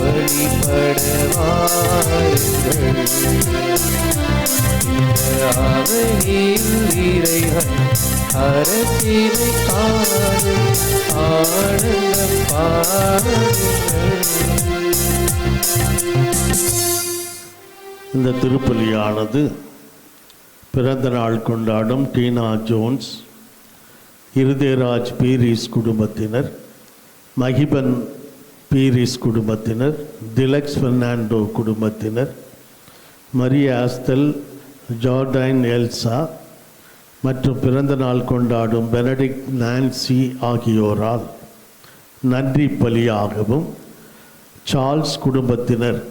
வழிபட வாருங்கள். இறைவன் அரசினை காணும் ஆனந்தம் பாருங்கள். இந்த திருப்பலியானது பிறந்த நாள் கொண்டாடும் டீனா ஜோன்ஸ், இருதயராஜ் பீரிஸ் குடும்பத்தினர், மகிபன் பீரிஸ் குடும்பத்தினர், திலக்ஸ் பெர்னாண்டோ குடும்பத்தினர், மரியா ஆஸ்தல், ஜார்டைன் எல்சா மற்றும் பிறந்த நாள் கொண்டாடும் பெனடிக்ட் நான்சி ஆகியோரால் நன்றி பலியாகவும், சார்ல்ஸ் குடும்பத்தினர்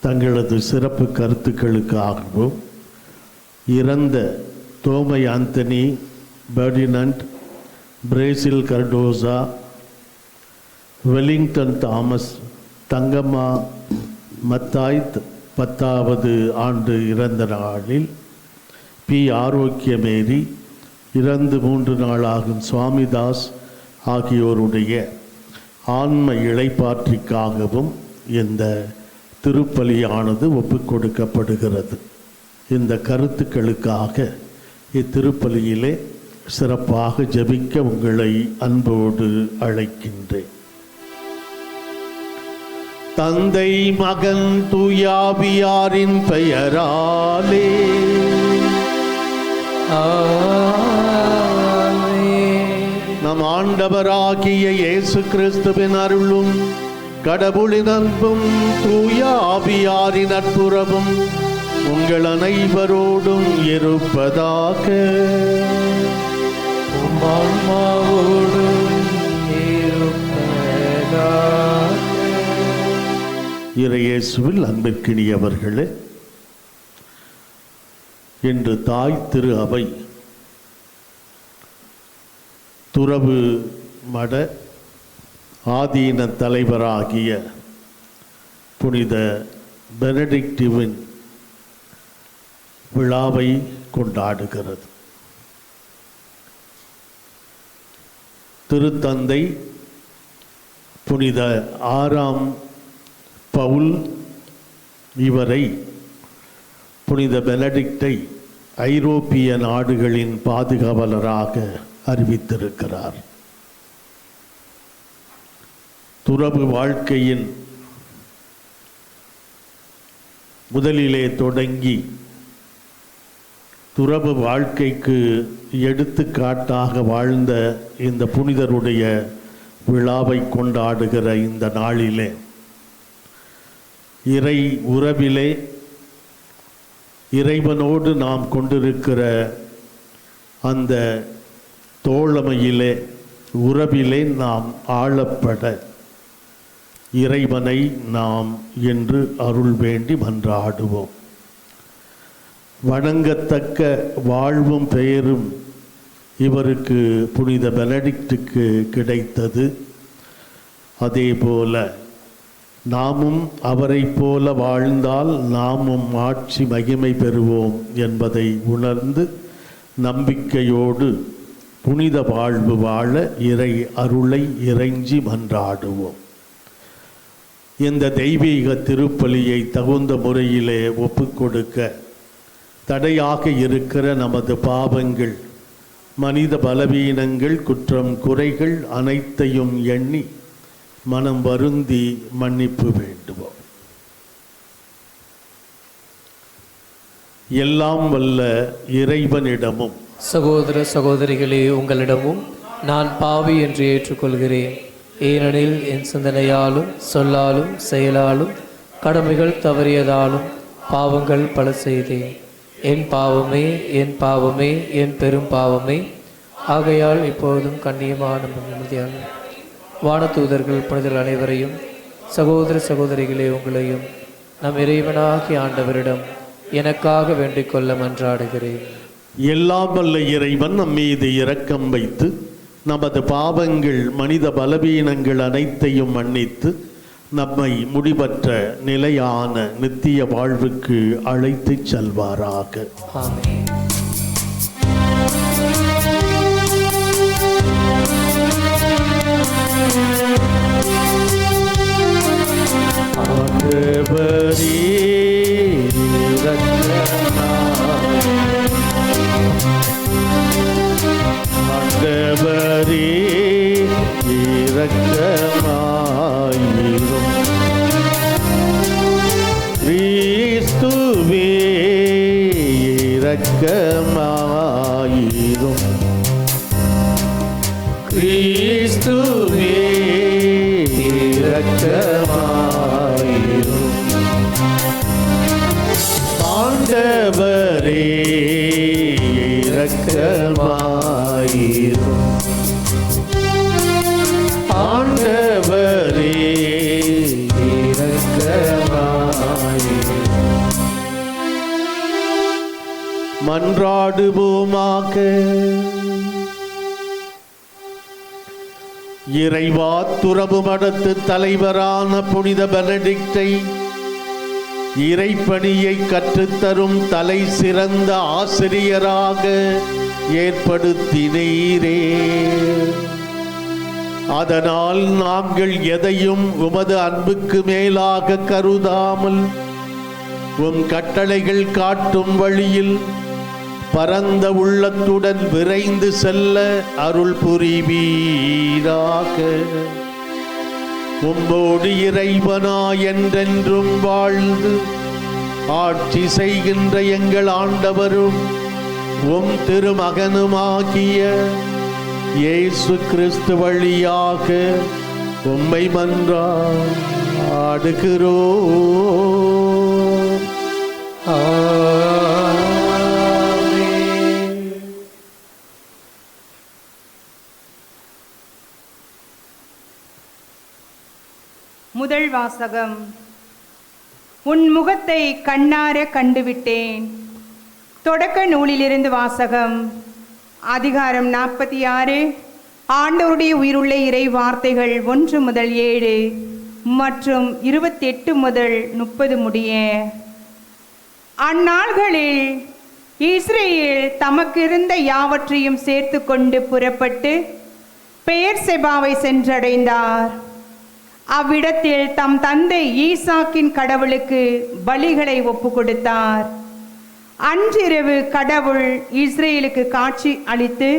தங்களது சிறப்பு கருத்துக்களுக்காகவும், இறந்த தோமை ஆந்தனி, பெர்டினண்ட், பிரேசில் கர்டோசா, வெலிங்டன் தாமஸ், தங்கம்மா மத்தாய்த் 10வது ஆண்டு இறந்த நாளில், பி ஆரோக்கியமேரி, இறந்து 3 நாளாகும் சுவாமிதாஸ் ஆகியோருடைய ஆன்ம இளைப்பாற்றிக்காகவும் இந்த திருப்பலியானது ஒப்புக் கொடுக்கப்படுகிறது. இந்த கருத்துக்களுக்காக இத்திருப்பலியிலே சிறப்பாக ஜெபிக்க உங்களை அன்போடு அழைக்கின்றேன். தந்தை, மகன், தூயாவியாரின் பெயராலே நம் ஆண்டவராகிய இயேசு கிறிஸ்துவின் அருளும் கடவுளின் அன்பும் தூய ஆவியாரின் நட்புறவும் உங்கள் அனைவரோடும் இருப்பதாக. இறையேசுவில் அன்பிற்கினியவர்களே, இன்று தாய் திரு அவை துறவு மட ஆதீன தலைவராகிய புனித பெனடிக்டிவின் விழாவை கொண்டாடுகிறது. திருத்தந்தை புனித 6ஆம் பவுல் இவரை, புனித பெனடிக்டை ஐரோப்பிய நாடுகளின் பாதுகாவலராக அறிவித்திருக்கிறார். துறவு வாழ்க்கையின் முதலிலே தொடங்கி துறவு வாழ்க்கைக்கு எடுத்துக்காட்டாக வாழ்ந்த இந்த புனிதருடைய விழாவை கொண்டாடுகிற இந்த நாளிலே இறை உறவிலே, இறைவனோடு நாம் கொண்டிருக்கிற அந்த தோழமையிலே, உறவிலே நாம் ஆளப்பட இறைவனை நாம் என்று அருள் வேண்டி மன்றாடுவோம். வணங்கத்தக்க வாழ்வும் பெயரும் இவருக்கு புனித பெனடிக்டுக்கு கிடைத்தது. அதேபோல நாமும் அவரை போல வாழ்ந்தால் நாமும் ஆட்சி மகிமை பெறுவோம் என்பதை உணர்ந்து நம்பிக்கையோடு புனித வாழ்வு வாழ இறை அருளை இறைஞ்சி மன்றாடுவோம். இந்த தெய்வீக திருப்பலியை தகுந்த முறையிலே ஒப்புக்கொடுக்க தடையாக இருக்கிற நமது பாவங்கள், மனித பலவீனங்கள், குற்றம் குறைகள் அனைத்தையும் எண்ணி மனம் வருந்தி மன்னிப்பு வேண்டுவோம். எல்லாம் வல்ல இறைவனிடமும் சகோதர சகோதரிகளே, உங்களிடமும் நான் பாவி என்று ஏற்றுக்கொள்கிறேன். ஏனெனில் என் சிந்தனையாலும் சொல்லாலும் செயலாலும் கடமைகள் தவறியதாலும் பாவங்கள் பல செய்தேன். என் பாவமே, என் பாவமே, என் பெரும் பாவமே. ஆகையால் இப்பொழுதும் கண்ணியமான நிம்மதியான வானதூதர்கள் புனிதர்கள் அனைவரையும், சகோதர சகோதரிகளே உங்களையும் நம் இறைவனாகிய ஆண்டவரிடம் எனக்காக வேண்டிக் கொள்ள மன்றாடுகிறேன். எல்லாம் வல்ல இறைவன் நம் மீது இரக்கம் வைத்து நமது பாவங்கள், மனித பலவீனங்கள் அனைத்தையும் மன்னித்து நம்மை முடிவற்ற நிலையான நித்திய வாழ்வுக்கு அழைத்துச் செல்வாராக. ஆமென். இரக்கமாயிரும். கிறிஸ்துவே இரக்கமாயிரும். கிறிஸ்துவே இரக்கமாயிரும். ஆண்டவரே இரக்கமாயிரும். ஆண்டவரே இரக்கமாயிரும். மன்றாடுவோமாக. இறைவா, துறவு மடத்து தலைவரான புனித பெனடிக்டை இறைப்பணியை கற்றுத்தரும் தலை சிறந்த ஆசிரியராக ஏற்படுத்தினீரே. அதனால் நாங்கள் எதையும் உமது அன்புக்கு மேலாக கருதாமல் உம் கட்டளைகள் காட்டும் வழியில் பரந்த உள்ளத்துடன் விரைந்து செல்ல அருள் புரிவீராக. உம்மோடு இறைவனா என்றென்றும் வாழ்ந்து ஆட்சி செய்கின்ற எங்கள் ஆண்டவரும் உம் திருமகனுமாகிய இயேசு கிறிஸ்து வழியாக உம்மை மன்றாடுகிறோம். முதல் வாசகம். உன் முகத்தை கண்ணார கண்டுவிட்டேன். தொடக்க நூலிலிருந்து வாசகம். அதிகாரம் 46. ஆண்டவருடைய உயிருள்ள இறை வார்த்தைகள் 1 முதல் 7 மற்றும் 28 முதல் 30 முடிய. அந்நாள்களில் இஸ்ரேல் தமக்கிருந்த யாவற்றையும் சேர்த்து கொண்டு புறப்பட்டு பெயர்செபாவை சென்றடைந்தார். அவ்விடத்தில் தம் தந்தை ஈசாக்கின் கடவுளுக்கு பலிகளை ஒப்பு கொடுத்தார். அன்றிரவு கடவுள் இஸ்ரேலுக்கு காட்சி அளித்து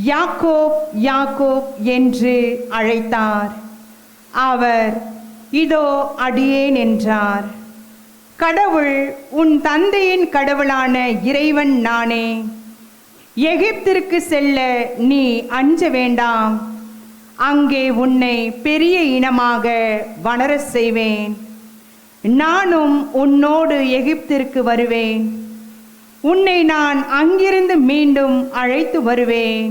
யாக்கோப் யாக்கோப் என்று அழைத்தார். அவர் இதோ அடியேன் என்றார். கடவுள், உன் தந்தையின் கடவுளான இறைவன் நானே. எகிப்திற்கு செல்ல நீ அஞ்ச வேண்டாம். அங்கே உன்னை பெரிய இனமாக வளர செய்வேன். நானும் உன்னோடு எகிப்திற்கு வருவேன். உன்னை நான் அங்கிருந்து மீண்டும் அழைத்து வருவேன்.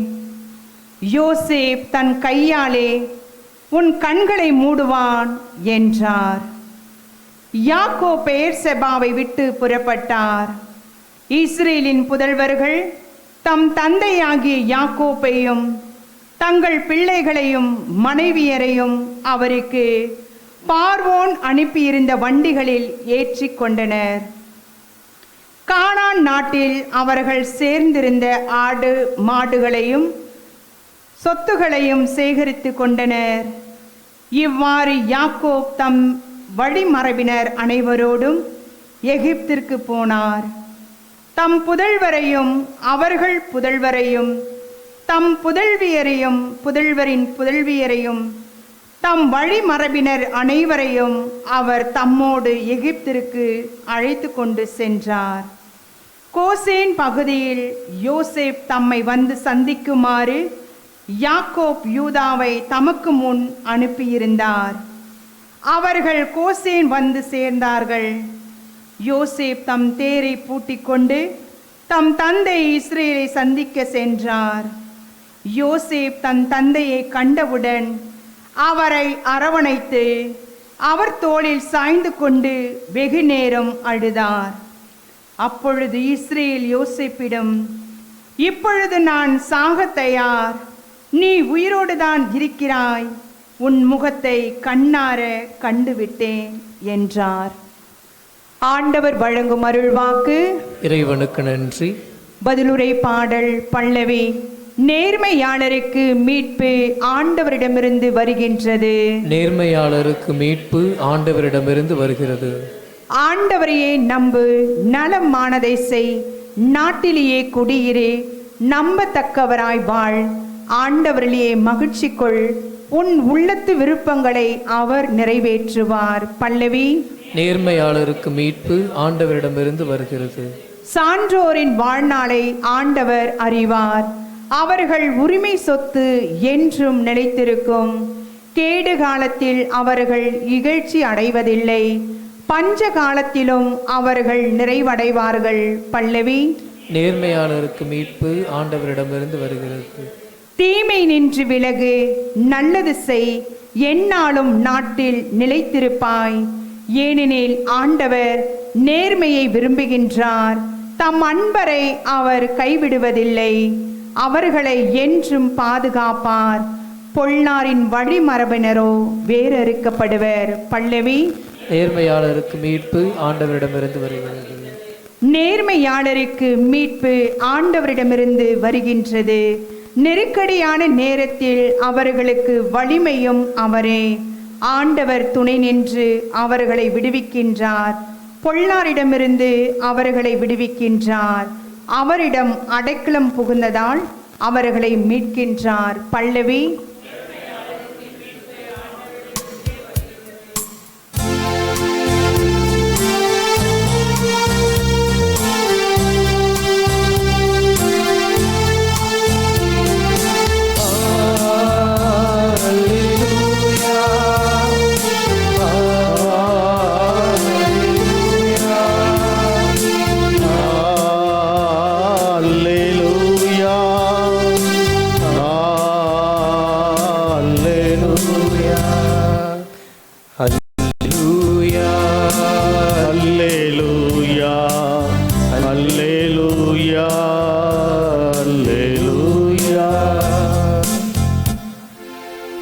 யோசேப் தன் கையாலே உன் கண்களை மூடுவான் என்றார். யாக்கோப் பெயர்செபாவை விட்டு புறப்பட்டார். இஸ்ரேலின் புதல்வர்கள் தம் தந்தையாகிய யாக்கோப்பையும் தங்கள் பிள்ளைகளையும் மனைவியரையும் அவருக்கு பார்வோன் அனுப்பியிருந்த வண்டிகளில் ஏற்றி கொண்டனர். கானான் நாட்டில் அவர்கள் சேர்ந்திருந்த ஆடு மாடுகளையும் சொத்துகளையும் சேகரித்து கொண்டனர். இவ்வாறு யாக்கோப் தம் வழிமரபினர் அனைவரோடும் எகிப்திற்கு போனார். தம் புதல்வரையும் அவர்கள் புதல்வரையும் தம் புதல்வியரையும் புதல்வரின் புதல்வியரையும் தம் வழிமரபினர் அனைவரையும் அவர் தம்மோடு எகிப்திற்கு அழைத்து கொண்டு சென்றார். கோசேன் பகுதியில் யோசேப் தம்மை வந்து சந்திக்குமாறு யாக்கோப் யூதாவை தமக்கு முன் அனுப்பியிருந்தார். அவர்கள் கோசேன் வந்து சேர்ந்தார்கள். யோசேப் தம் தேரை பூட்டிக் கொண்டு தம் தந்தை இஸ்ரேலை சந்திக்க சென்றார். யோசேப் தன் தந்தையை கண்டவுடன் அவரை அரவணைத்து அவர் தோளில் சாய்ந்து கொண்டு வெகு நேரம் அழுதார். அப்பொழுது இஸ்ரேல் யோசேப்பிடம், இப்பொழுது நான் சாக தயார். நீ உயிரோடு தான் இருக்கிறாய். உன் முகத்தை கண்ணார கண்டுவிட்டேன் என்றார். ஆண்டவர் வழங்கும் அருள்வாக்கு. இறைவனுக்கு நன்றி. பதிலுரை பாடல் பல்லவி. நேர்மையாளருக்கு மீட்பு ஆண்டவரிடமிருந்து வருகின்றது. நேர்மையாளருக்கு மீட்பு ஆண்டவரிடமிருந்து வருகிறது. ஆண்டவரையே நம்பு, நலமானதை செய், நாட்டிலேயே குடியிரு, நம்பத்தக்கவராய் வாழ். ஆண்டவரிலேயே மகிழ்ச்சி கொள், உன் உள்ளத்து விருப்பங்களை அவர் நிறைவேற்றுவார். பல்லவி. நேர்மையாளருக்கு மீட்பு ஆண்டவரிடமிருந்து வருகிறது. சான்றோரின் வாழ்நாளை ஆண்டவர் அறிவார். அவர்கள் உரிமை சொத்து என்றும் நிலைத்திருக்கும். கேடு காலத்தில் அவர்கள் இகழ்ச்சி அடைவதில்லை, பஞ்ச காலத்திலும் அவர்கள் நிறைவடைவார்கள். பல்லவி. நேர்மையாளருக்கு மீட்பு ஆண்டவரிடமிருந்து வருகிறது. தீமை நின்று விலகு, நல்லது செய், எந்நாளும் நாட்டில் நிலைத்திருப்பாய். ஏனெனில் ஆண்டவர் நேர்மையை விரும்புகின்றார். தம் அன்பரை அவர் கைவிடுவதில்லை. அவர்களை என்றும் பாதுகாப்பார். பொல்லாரின் வழிமரபினரோ வேறறுக்கப்படுவர். பல்லவி. நேர்மையாளருக்கு மீட்பு ஆண்டவரிடமிருந்து வருகிறது. நேர்மையாளருக்கு மீட்பு ஆண்டவரிடமிருந்து வருகின்றது. நெருக்கடியான நேரத்தில் அவர்களுக்கு வலிமையும் அவரே. ஆண்டவர் துணை நின்று அவர்களை விடுவிக்கின்றார். பொல்லாரிடமிருந்து அவர்களை விடுவிக்கின்றார். அவரிடம் அடைக்கலம் புகுந்ததால் அவர்களை மீட்கின்றார். பல்லவி.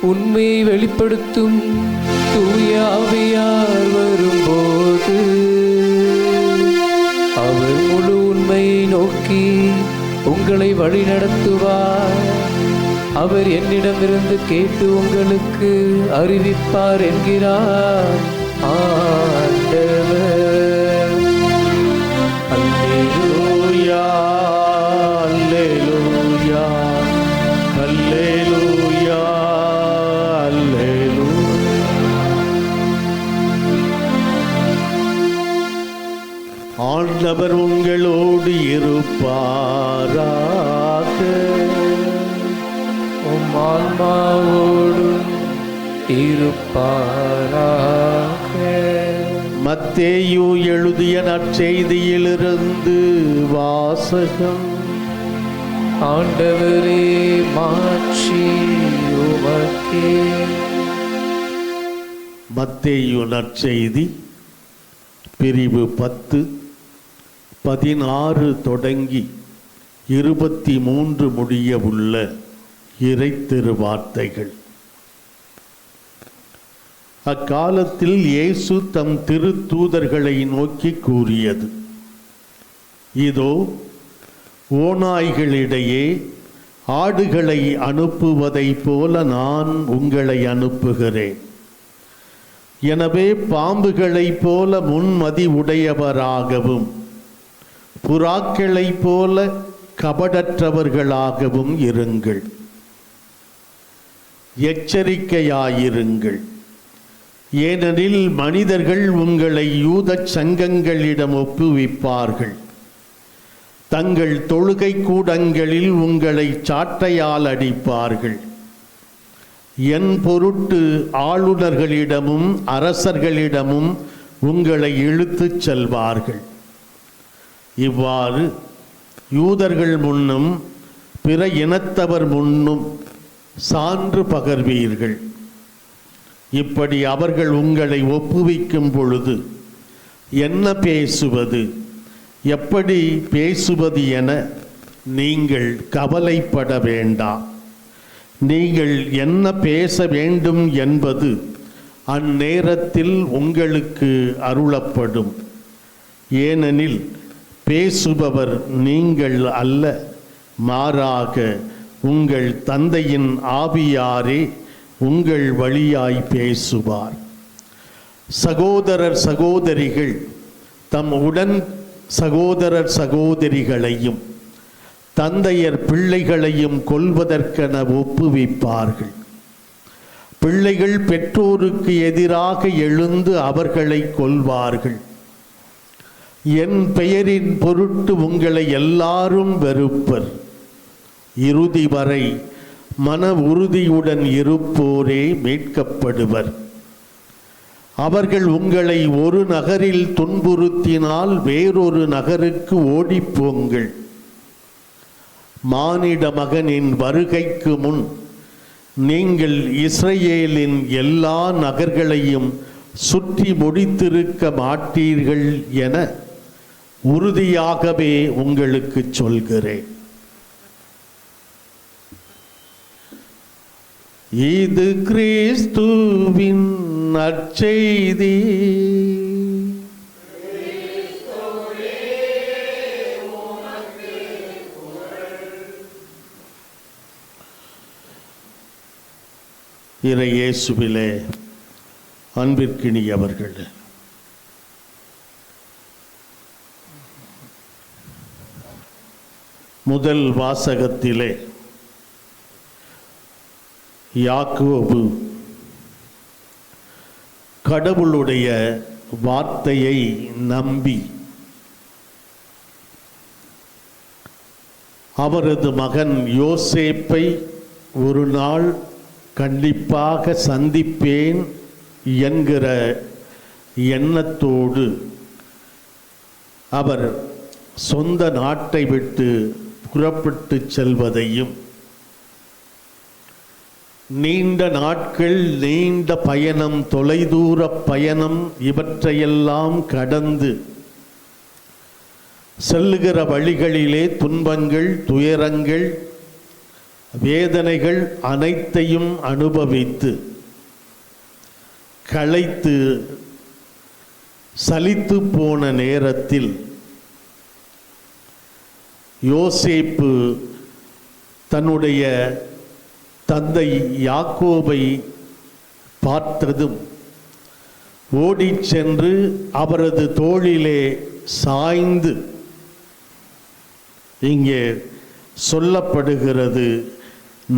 உண்மையை வெளிப்படுத்தும் தூய ஆவியார் வரும்போது அவர் முழு உண்மையை நோக்கி உங்களை வழிநடத்துவார். அவர் என்னிடமிருந்து கேட்டு உங்களுக்கு அறிவிப்பார் என்கிறார் ஆண்டவர். அல்லேலூயா, அல்லேலூயா, அல்லேலூயா, அல்லேலூயா. ஆண்டவர் உங்களோடு இருப்பாராக. உம் ஆன்மாவோடு இருப்பாராக. மத்தேயு எழுதிய நற்செய்தியிலிருந்து வாசகம். ஆண்டவரே மாட்சி உமக்கே. மத்தேயு நற்செய்தி பிரிவு 10, 16 தொடங்கி 23 முடிய உள்ள இறைத்திருவார்த்தைகள். அக்காலத்தில் இயேசு தம் திருத்தூதர்களை நோக்கி கூறியது: இதோ ஓநாய்களிடையே ஆடுகளை அனுப்புவதைப் போல நான் உங்களை அனுப்புகிறேன். எனவே பாம்புகளைப் போல முன்மதி உடையவராகவும் புறாக்களைப் போல கபடற்றவர்களாகவும் இருங்கள். எச்சரிக்கையாயிருங்கள். ஏனெனில் மனிதர்கள் உங்களை யூதச் சங்கங்களிடம் ஒப்புவிப்பார்கள். தங்கள் தொழுகை கூடங்களில் உங்களை சாட்டையால் அடிப்பார்கள். என் பொருட்டு ஆளுநர்களிடமும் அரசர்களிடமும் உங்களை இழுத்துச் செல்வார்கள். இவ்வாறு யூதர்கள் முன்னும் பிற இனத்தவர் முன்னும் சான்று பகர்வீர்கள். இப்படி அவர்கள் உங்களை ஒப்புவிக்கும் பொழுது என்ன பேசுவது, எப்படி பேசுவது என நீங்கள் கவலைப்பட வேண்டாம். நீங்கள் என்ன பேச வேண்டும் என்பது அந்நேரத்தில் உங்களுக்கு அருளப்படும். ஏனெனில் பேசுபவர் நீங்கள் அல்ல, மாறாக உங்கள் தந்தையின் ஆவியாரே உங்கள் வழியாய் பேசுவார். சகோதரர் சகோதரிகள் தம் உடன் சகோதரர் சகோதரிகளையும் தந்தையர் பிள்ளைகளையும் கொல்வதற்கென ஒப்புவிப்பார்கள். பிள்ளைகள் பெற்றோருக்கு எதிராக எழுந்து அவர்களை கொல்வார்கள். என் பெயரின் பொருட்டு உங்களை எல்லாரும் வெறுப்பர். இறுதி வரை மன உறுதியுடன் இருப்போரே மீட்கப்படுவர். அவர்கள் உங்களை ஒரு நகரில் துன்புறுத்தினால் வேறொரு நகருக்கு ஓடிப்போங்கள். மானிட மகனின் வருகைக்கு முன் நீங்கள் இஸ்ரவேலின் எல்லா நகர்களையும் சுற்றி முடித்திருக்க மாட்டீர்கள் என உறுதியாகவே உங்களுக்கு சொல்கிறேன். இது கிறிஸ்துவின் நற்செய்தி. இறை இயேசுவிலே அன்பிற்கினியவர்களே, முதல் வாசகத்திலே யாக்கோபு கடவுளுடைய வார்த்தையை நம்பி அவரது மகன் யோசேப்பை ஒரு நாள் கண்டிப்பாக சந்திப்பேன் என்கிற எண்ணத்தோடு அவர் சொந்த நாட்டை விட்டு புறப்பட்டு செல்வதையும், நீண்ட நாட்கள், நீண்ட பயணம், தொலைதூர பயணம், இவற்றையெல்லாம் கடந்து செல்லுகிற வழிகளிலே துன்பங்கள், துயரங்கள், வேதனைகள் அனைத்தையும் அனுபவித்து களைத்து சலித்து போன நேரத்தில் யோசேப்பு தன்னுடைய தந்தை யாக்கோபை பார்த்ததும் ஓடிச் சென்று அவரது தோளிலே சாய்ந்து, இங்கே சொல்லப்படுகிறது,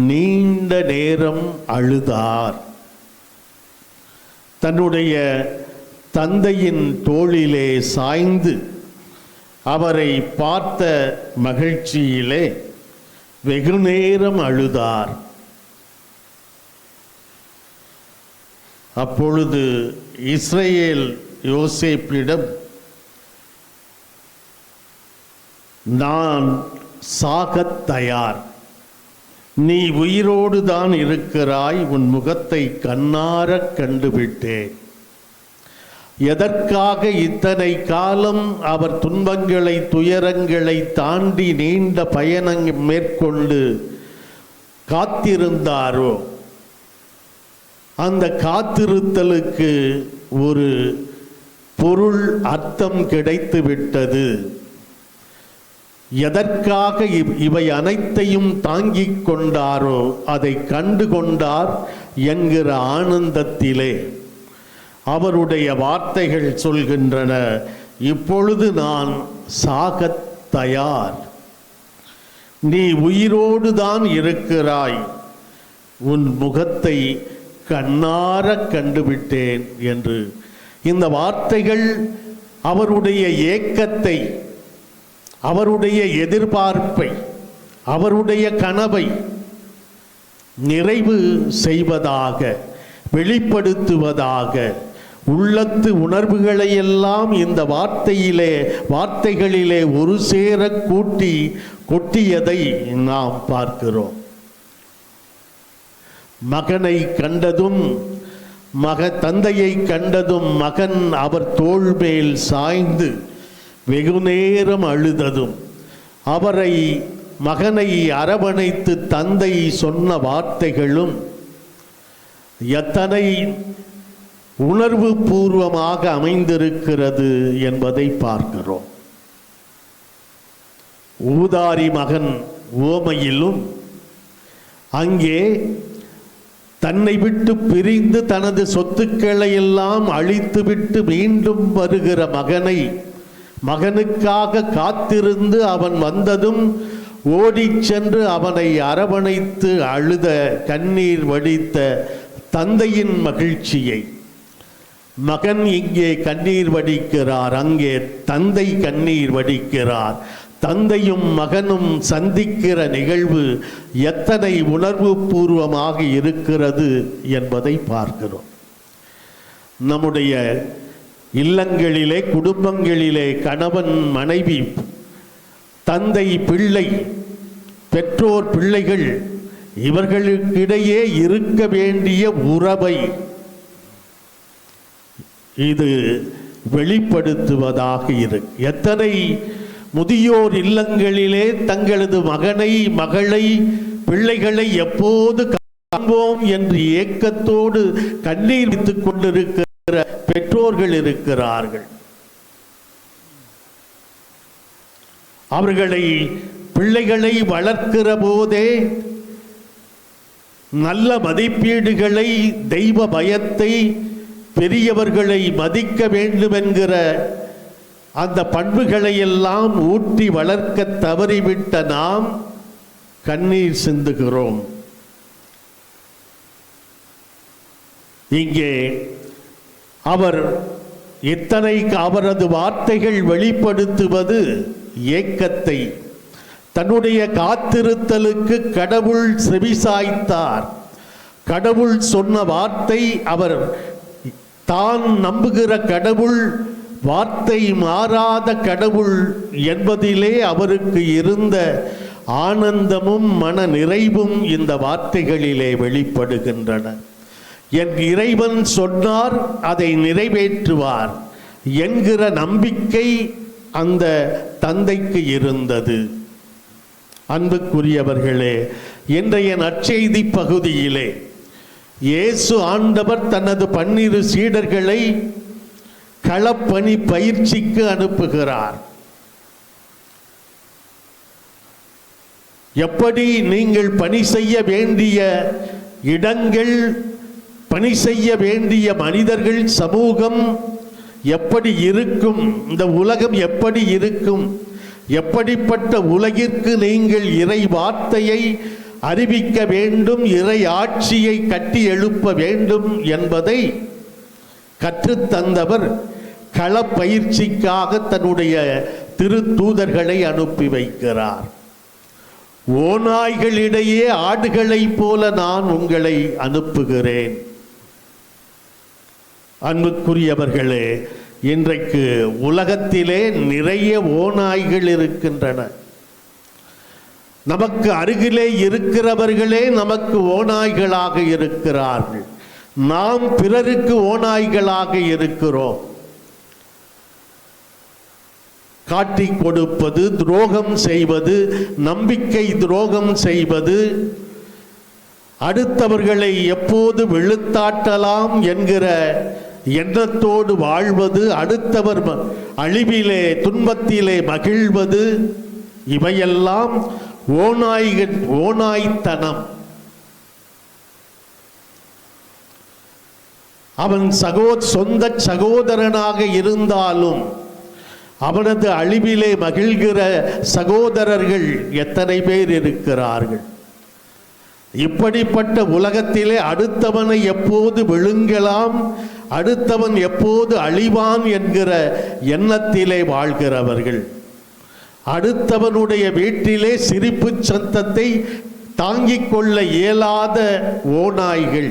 நீண்ட நேரம் அழுதார். தன்னுடைய தந்தையின் தோளிலே சாய்ந்து அவரை பார்த்த மகிழ்ச்சியிலே வெகு நேரம் அழுதார். அப்பொழுது இஸ்ரவேல் யோசேப்பிடம், நான் சாகத் தயார், நீ உயிரோடு தான் இருக்கிறாய், உன் முகத்தை கண்ணாரக் கண்டுவிட்டேன். எதற்காக இத்தனை காலம் அவர் துன்பங்களை, துயரங்களை தாண்டி நீண்ட பயணம் மேற்கொண்டு காத்திருந்தாரோ, அந்த காத்திருத்தலுக்கு ஒரு பொருள், அர்த்தம் கிடைத்து விட்டது. எதற்காக இவை அனைத்தையும் தாங்கிக் கொண்டாரோ அதை கண்டு கொண்டார் என்கிற ஆனந்தத்திலே அவருடைய வார்த்தைகள் சொல்கின்றன, இப்பொழுது நான் சாகத் தயார், நீ உயிரோடு தான் இருக்கிறாய், உன் முகத்தை கண்ணாரக் கண்டுவிட்டேன் என்று. இந்த வார்த்தைகள் அவருடைய ஏக்கத்தை, அவருடைய எதிர்பார்ப்பை, அவருடைய கனவை நிறைவு செய்வதாக, வெளிப்படுத்துவதாக, உள்ளத்து உணர்வுகளை எல்லாம் இந்த வார்த்தைகளிலே ஒரு சேர கூட்டி கொட்டியதை நாம் பார்க்கிறோம். மகனை கண்டதும், தந்தையை கண்டதும் மகன் அவர் தோள் மேல் சாய்ந்து வெகு நேரம் அழுததும், மகனை அரவணைத்து தந்தை சொன்ன வார்த்தைகளும் எத்தனை உணர்வு பூர்வமாக அமைந்திருக்கிறது என்பதை பார்க்கிறோம். ஊதாரி மகன் ஓமையிலும் அங்கே தன்னை விட்டு பிரிந்து தனது சொத்துக்களை எல்லாம் அழித்துவிட்டு மீண்டும் வருகிற மகனுக்காக காத்திருந்து அவன் வந்ததும் ஓடிச் சென்று அவனை அரவணைத்து அழுத, கண்ணீர் வடித்த தந்தையின் மகிழ்ச்சியை. மகன் இங்கே கண்ணீர் வடிக்கிறார், அங்கே தந்தை கண்ணீர் வடிக்கிறார். தந்தையும் மகனும் சந்திக்கிற நிகழ்வு எத்தனை உணர்வு பூர்வமாக இருக்கிறது என்பதை பார்க்கிறோம். நம்முடைய இல்லங்களிலே, குடும்பங்களிலே கணவன் மனைவி, தந்தை பிள்ளை, பெற்றோர் பிள்ளைகள், இவர்களுக்கிடையே இருக்க வேண்டிய உறவை இது வெளிப்படுத்துவதாக இருக்கு. எத்தனை முதியோர் இல்லங்களிலே தங்களது மகனை, மகளை, பிள்ளைகளை எப்போது காண்போம் என்று ஏக்கத்தோடு கண்ணீர் விட்டுக் கொண்டிருக்கிற பெற்றோர்கள் இருக்கிறார்கள். அவர்களை, பிள்ளைகளை வளர்க்கிற போதே நல்ல மதிப்பீடுகளை, தெய்வ பயத்தை, பெரியவர்களை மதிக்க வேண்டும் என்கிற அந்த பண்புகளை எல்லாம் ஊற்றி வளர்க்க தவறிவிட்ட நாம் கண்ணீர் சிந்துகிறோம். இங்கே அவர் அவரது வார்த்தைகள் வெளிப்படுத்துவது ஏக்கத்தை. தன்னுடைய காத்திருத்தலுக்கு கடவுள் செவிசாய்த்தார். கடவுள் சொன்ன வார்த்தை, அவர் தான் நம்புகிற கடவுள் வார்த்தை மாறாத கடவுள் என்பதிலே அவருக்கு இருந்த ஆனந்தமும் மன நிறைவும் இந்த வார்த்தைகளிலே வெளிப்படுகின்றன. என் இறைவன் சொன்னார், அதை நிறைவேற்றுவார் என்கிற நம்பிக்கை அந்த தந்தைக்கு இருந்தது. அன்புக்குரியவர்களே, இன்றைய நற்செய்தி பகுதியிலே இயேசு ஆண்டவர் தனது 12 சீடர்களை களப்பணி பயிற்சிக்கு அனுப்புகிறார். எப்படி நீங்கள் பணி செய்ய வேண்டிய இடங்கள், பணி செய்ய வேண்டிய மனிதர்கள், சமூகம் எப்படி இருக்கும், இந்த உலகம் எப்படி இருக்கும், எப்படிப்பட்ட உலகிற்கு நீங்கள் இறை வார்த்தையை அறிவிக்க வேண்டும், இறை ஆட்சியை கட்டி எழுப்ப வேண்டும் என்பதை கற்றுத்தந்தவர் களப்பயிற்சிக்காக தன்னுடைய திருத்தூதர்களை அனுப்பி வைக்கிறார். ஓநாய்களிடையே ஆடுகளைப் போல நான் உங்களை அனுப்புகிறேன். அன்புக்குரியவர்களே, இன்றைக்கு உலகத்திலே நிறைய ஓநாய்கள் இருக்கின்றன. நமக்கு அருகிலே இருக்கிறவர்களே நமக்கு ஓநாய்களாக இருக்கிறார்கள். நாம் பிறருக்கு ஓநாய்களாக இருக்கிறோம். காட்டிக் கொடுப்பது, துரோகம் செய்வது, நம்பிக்கை துரோகம் செய்வது, அடுத்தவர்களை எப்போது வெளுத்தாட்டலாம் என்கிற எண்ணத்தோடு வாழ்வது, அடுத்தவர் அழிவிலே, துன்பத்திலே மகிழ்வது, இவையெல்லாம் ஓநாய்த்தனம். அவன் சொந்த சகோதரனாக இருந்தாலும் அவனது அழிவிலே மகிழ்கிற சகோதரர்கள் எத்தனை பேர் இருக்கிறார்கள். இப்படிப்பட்ட உலகத்திலே அடுத்தவனை எப்போது விழுங்கலாம், அடுத்தவன் எப்போது அழிவான் என்கிற எண்ணத்திலே வாழ்கிறவர்கள், அடுத்தவனுடைய வீட்டிலே சிரிப்பு சத்தத்தை தாங்கிக் கொள்ள இயலாத ஓநாய்கள்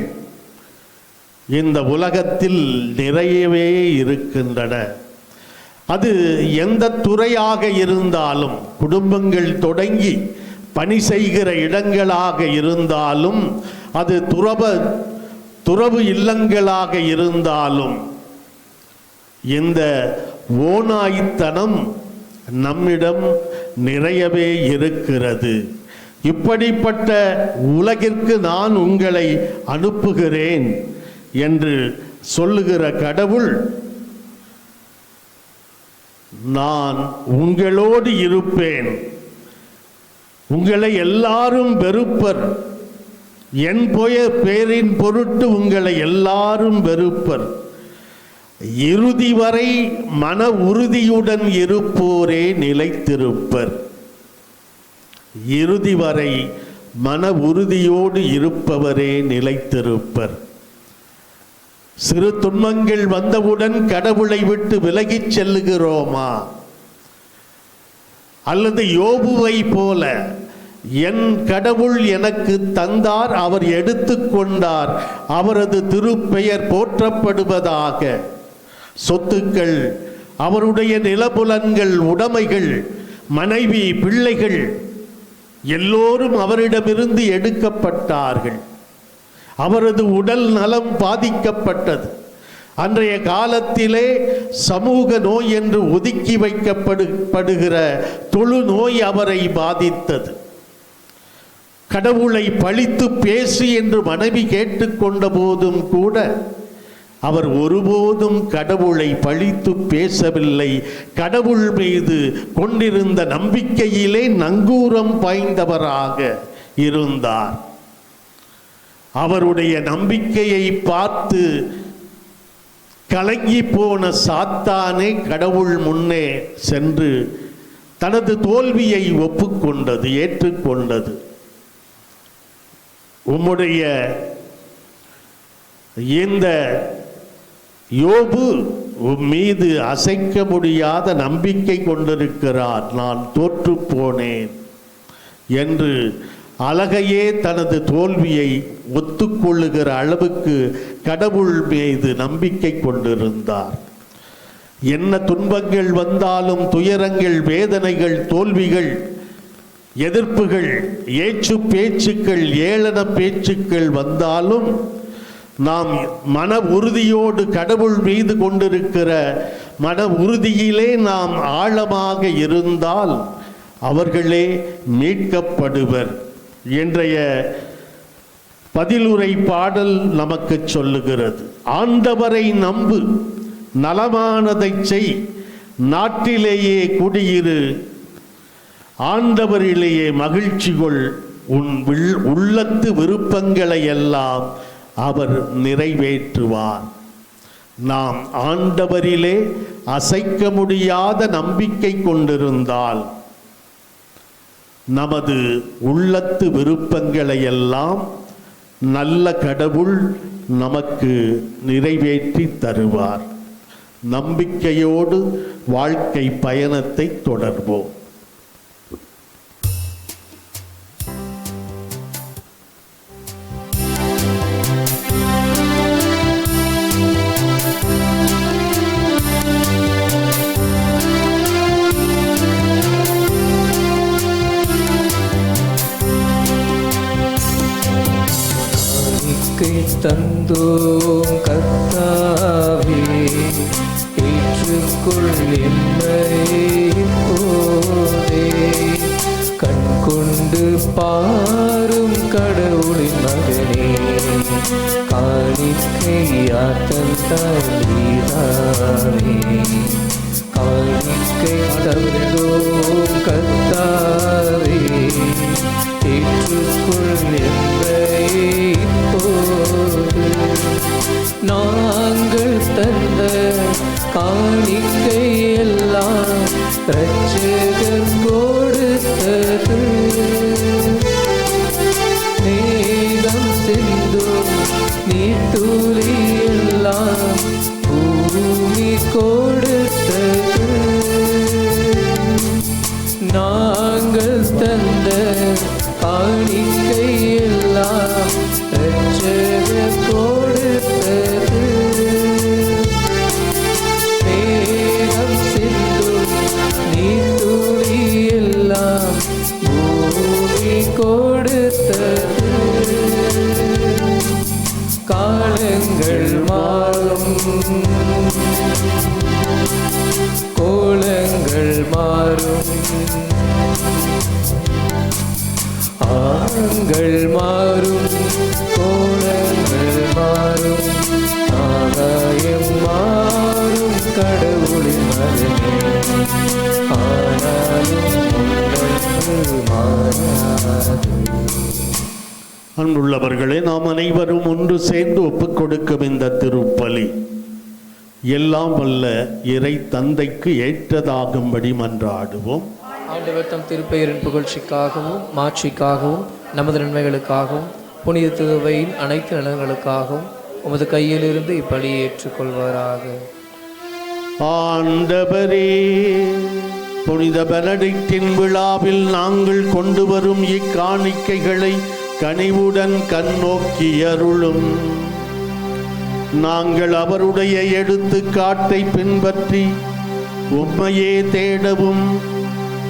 இந்த உலகத்தில் நிறையவே இருக்கின்றன. அது எந்த துறையாக இருந்தாலும், குடும்பங்கள் தொடங்கி பணி செய்கிற இடங்களாக இருந்தாலும், அது துறவு இல்லங்களாக இருந்தாலும், இந்த ஓநாய்த்தனம் நம்மிடம் நிறையவே இருக்கிறது. இப்படிப்பட்ட உலகிற்கு நான் உங்களை அனுப்புகிறேன் என்று சொல்லுகிற கடவுள், நான் உங்களோடு இருப்பேன், உங்களை எல்லாரும் வெறுப்பர், என் பேரின் பொருட்டு உங்களை எல்லாரும் வெறுப்பர், இறுதி வரை மன உறுதியுடன் இருப்போரே நிலைத்திருப்பர். இறுதி வரை மன உறுதியோடு இருப்பவரே நிலைத்திருப்பர். சிறு துன்பங்கள் வந்தவுடன் கடவுளை விட்டு விலகிச் செல்லுகிறோமா? அல்லது யோபுவை போல என் கடவுள் எனக்கு தந்தார், அவர் எடுத்துக்கொண்டார், அவரது திருப்பெயர் போற்றப்படுவதாக, சொத்துக்கள், அவருடைய நிலபுலன்கள், உடைமைகள், மனைவி, பிள்ளைகள் எல்லோரும் அவரிடமிருந்து எடுக்கப்பட்டார்கள். அவரது உடல் நலம் பாதிக்கப்பட்டது. அன்றைய காலத்திலே சமூக நோய் என்று ஒதுக்கி வைக்கப்படுகிற தொழு நோய் அவரை பாதித்தது. கடவுளை பழித்து பேசு என்று மனைவி கேட்டுக்கொண்ட போதும் கூட அவர் ஒருபோதும் கடவுளை பழித்து பேசவில்லை. கடவுள் மீது கொண்டிருந்த நம்பிக்கையிலே நங்கூரம் பாய்ந்தவராக இருந்தார். அவருடைய நம்பிக்கையை பார்த்து கலங்கி போன சாத்தானே கடவுள் முன்னே சென்று தனது தோல்வியை ஒப்புக்கொண்டது, ஏற்றுக்கொண்டது. உம்முடைய இந்த யோபு மீது அசைக்க முடியாத நம்பிக்கை கொண்டிருக்கிறார், நான் தோற்று போனேன் என்று அழகையே தனது தோல்வியை ஒத்துக்கொள்ளுகிற அளவுக்கு கடவுள் மீது நம்பிக்கை கொண்டிருந்தார். என்ன துன்பங்கள் வந்தாலும், துயரங்கள், வேதனைகள், தோல்விகள், எதிர்ப்புகள், ஏச்சு பேச்சுக்கள், ஏளன பேச்சுக்கள் வந்தாலும் நாம் மன உறுதியோடு கடவுள் மீது கொண்டிருக்கிற மன உறுதியிலே நாம் ஆழமாக இருந்தால் அவர்களே மீட்கப்படுவர். இன்றைய பதிலுரை பாடல் நமக்கு சொல்லுகிறது, ஆண்டவரை நம்பு, நலமானதை செய், நாட்டிலேயே குடியிரு, ஆண்டவரிலேயே மகிழ்ச்சி கொள், உன் உள்ளத்து விருப்பங்களை எல்லாம் அவர் நிறைவேற்றுவார். நாம் ஆண்டவரிலே அசைக்க முடியாத நம்பிக்கை கொண்டிருந்தால் நமது உள்ளத்து விருப்பங்களை எல்லாம் நல்ல கடவுள் நமக்கு நிறைவேற்றி தருவார். நம்பிக்கையோடு வாழ்க்கை பயணத்தை தொடர்வோம். தந்தோம் கர்த்தாவே, ஏற்றுக்கொள் என்னை இப்போதே, கண் கொண்டு பாரும் கடவுளின் மகனே, காணிக்கையா தந்தீரானே, காணிக்கை தந்தோம் கர்த்தாவே, ஏற்றுக்கொள் என்னை இப்போது, நாங்கள் தந்த காணிக்கை எல்லாம் இரட்சகர் கொடுத்தது, மேகம் சிந்தும் நீர்த்துளி எல்லாம் பூமி கொடுத்தது, நாங்கள் தந்த காணிக்கை எல்லாம் இரட்சகர் கொடுத்தது, மேகம் சிந்தும் நீர்த்துளி எல்லாம் பூமி கொடுத்தது. காலங்கள் மாறும், கோலங்கள் மாறும், ஆங்கள் மாறும், கோலங்கள் மாறும், ஆகாயம் மாறும், கடவுளின் மகனே, ஆனாலும் உன்னதங்கள் மாறாது. அன்புள்ளவர்களே, நாம் அனைவரும் ஒன்று சேர்ந்து ஒப்புக் கொடுக்கும் இந்த திருப்பலி எல்லாம் வல்ல இறை தந்தைக்கு ஏற்றதாகும்படி மன்றாடுவோம். ஆண்டவர் தம் திருப்பெயரின் புகழ்ச்சிக்காகவும் மாட்சிக்காகவும் நமது நன்மைகளுக்காகவும் புனித திருவையின் அனைத்து நலன்களுக்காகவும் உமது கையிலிருந்து இப்பலியை ஏற்றுக்கொள்வாராக. ஆண்டவரே, புனித பெனடிக்டின் விழாவில் நாங்கள் கொண்டு வரும் இக்காணிக்கைகளை கனிவுடன் கண்ணோக்கி அருளும். நாங்கள் அவருடைய எடுத்துக்காட்டை பின்பற்றி உம்மையே தேடவும்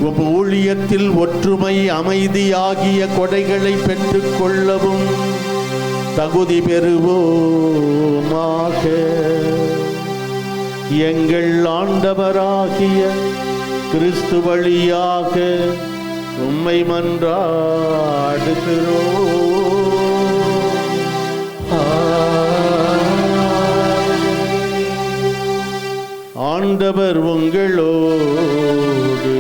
உம் ஊழியத்தில் ஒற்றுமை, அமைதி ஆகிய கொடைகளை பெற்றுக் கொள்ளவும் தகுதி பெறுவோமாக. எங்கள் ஆண்டவராகிய கிறிஸ்து வழியாக உம்மை மன்றாடுகிறோம். ஆண்டவர் உங்களோடு